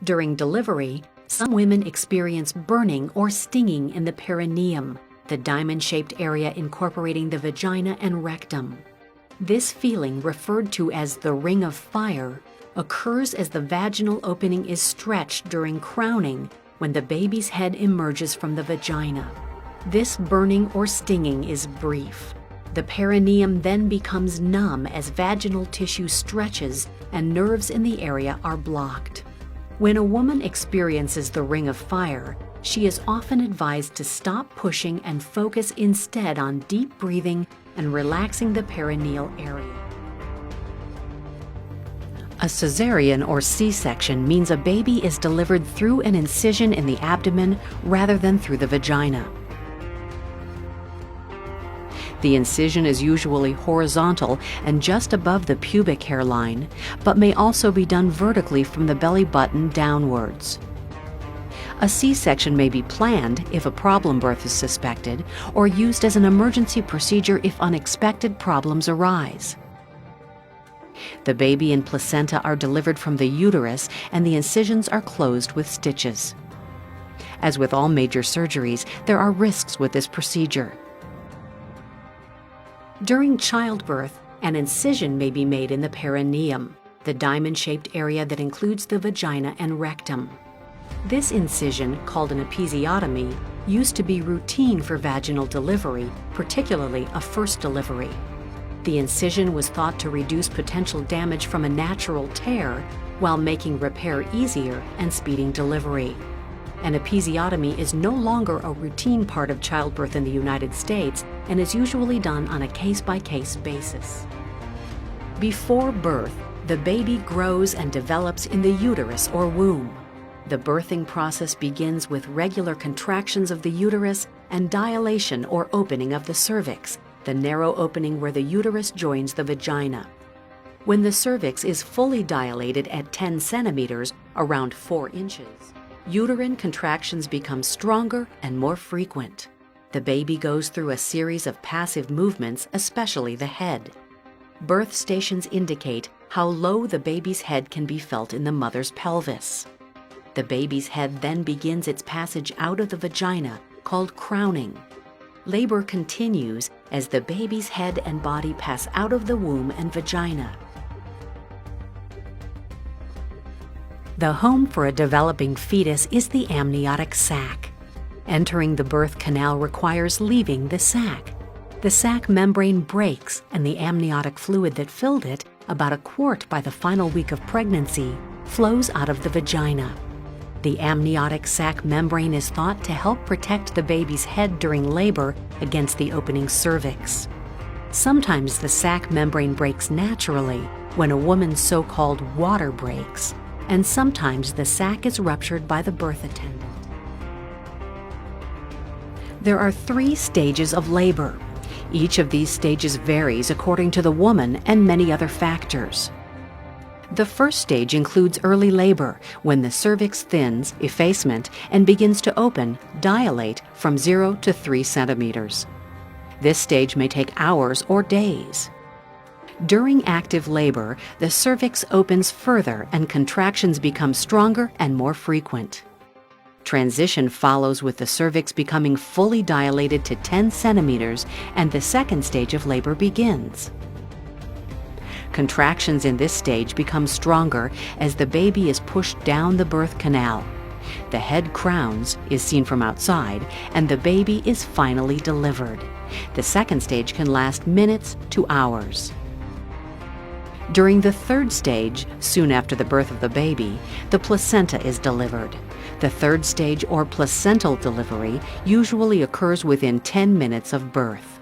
During delivery, some women experience burning or stinging in the perineum, the diamond-shaped area incorporating the vagina and rectum. This feeling, referred to as the ring of fire, occurs as the vaginal opening is stretched during crowning when the baby's head emerges from the vagina. This burning or stinging is brief. The perineum then becomes numb as vaginal tissue stretches and nerves in the area are blocked. When a woman experiences the ring of fire, she is often advised to stop pushing and focus instead on deep breathing and relaxing the perineal area. A cesarean or C-section means a baby is delivered through an incision in the abdomen rather than through the vagina. The incision is usually horizontal and just above the pubic hairline, but may also be done vertically from the belly button downwards. A C-section may be planned if a problem birth is suspected, or used as an emergency procedure if unexpected problems arise. The baby and placenta are delivered from the uterus, and the incisions are closed with stitches. As with all major surgeries, there are risks with this procedure. During childbirth, an incision may be made in the perineum, the diamond-shaped area that includes the vagina and rectum. This incision, called an episiotomy, used to be routine for vaginal delivery, particularly a first delivery. The incision was thought to reduce potential damage from a natural tear while making repair easier and speeding delivery. An episiotomy is no longer a routine part of childbirth in the United States and is usually done on a case-by-case basis. Before birth, the baby grows and develops in the uterus or womb. The birthing process begins with regular contractions of the uterus and dilation or opening of the cervix, the narrow opening where the uterus joins the vagina. When the cervix is fully dilated at 10 centimeters, around 4 inches, uterine contractions become stronger and more frequent. The baby goes through a series of passive movements, especially the head. Birth stations indicate how low the baby's head can be felt in the mother's pelvis. The baby's head then begins its passage out of the vagina, called crowning. Labor continues as the baby's head and body pass out of the womb and vagina. The home for a developing fetus is the amniotic sac. Entering the birth canal requires leaving the sac. The sac membrane breaks, and the amniotic fluid that filled it, about a quart by the final week of pregnancy, flows out of the vagina. The amniotic sac membrane is thought to help protect the baby's head during labor against the opening cervix. Sometimes the sac membrane breaks naturally when a woman's so-called water breaks, and sometimes the sac is ruptured by the birth attendant. There are 3 stages of labor. Each of these stages varies according to the woman and many other factors. The first stage includes early labor, when the cervix thins, effacement, and begins to open, dilate, from 0 to 3 centimeters. This stage may take hours or days. During active labor, the cervix opens further and contractions become stronger and more frequent. Transition follows with the cervix becoming fully dilated to 10 centimeters, and the second stage of labor begins. Contractions in this stage become stronger as the baby is pushed down the birth canal. The head crowns, is seen from outside, and the baby is finally delivered. The second stage can last minutes to hours. During the third stage, soon after the birth of the baby, the placenta is delivered. The third stage, or placental delivery, usually occurs within 10 minutes of birth.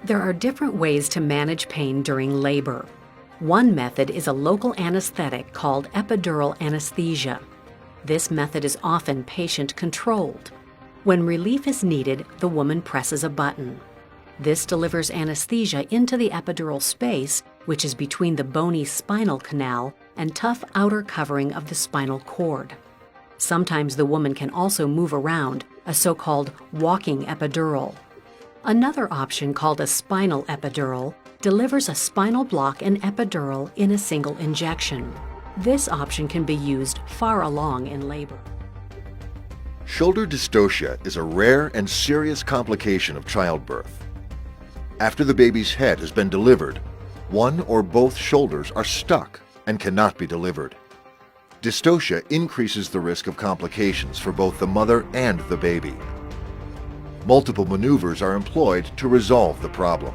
There are different ways to manage pain during labor. One method is a local anesthetic called epidural anesthesia. This method is often patient-controlled. When relief is needed, the woman presses a button. This delivers anesthesia into the epidural space, which is between the bony spinal canal and tough outer covering of the spinal cord. Sometimes the woman can also move around, a so-called walking epidural. Another option, called a spinal epidural, delivers a spinal block and epidural in a single injection. This option can be used far along in labor. Shoulder dystocia is a rare and serious complication of childbirth. After the baby's head has been delivered, one or both shoulders are stuck and cannot be delivered. Dystocia increases the risk of complications for both the mother and the baby. Multiple maneuvers are employed to resolve the problem.